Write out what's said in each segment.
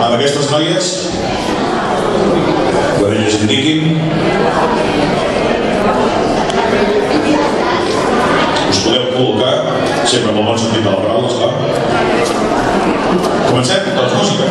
amb aquestes noies, quan elles indiquin, us podeu col·locar, sempre amb el bon sentit de la paraula, esclar. Comencem? Doncs música.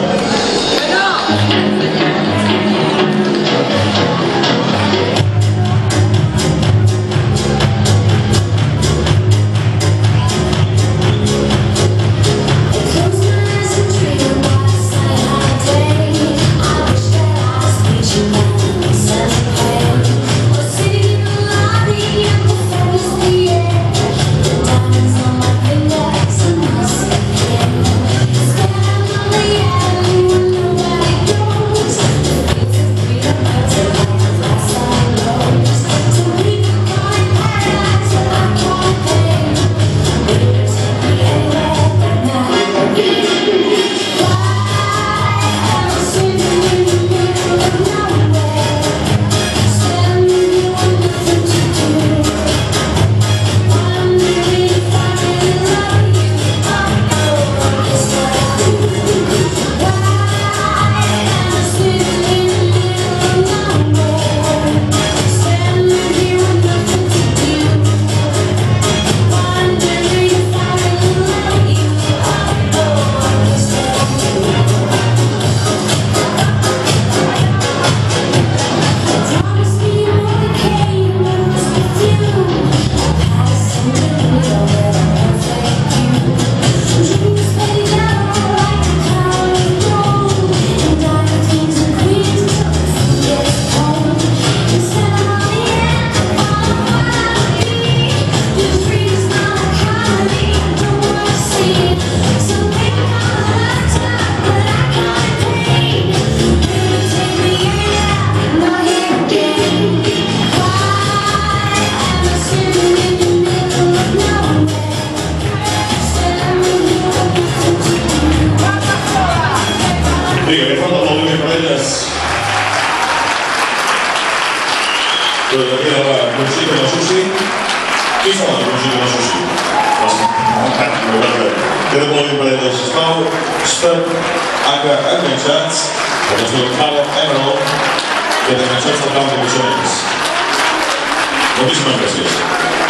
Qui són les músiques de Susi? Queda molt bé per elles. Esclau, Step, Aka, enganxats, el que es diu Caleb Emerald, que enganxats al camp de Moixonets. Moltíssimes gràcies.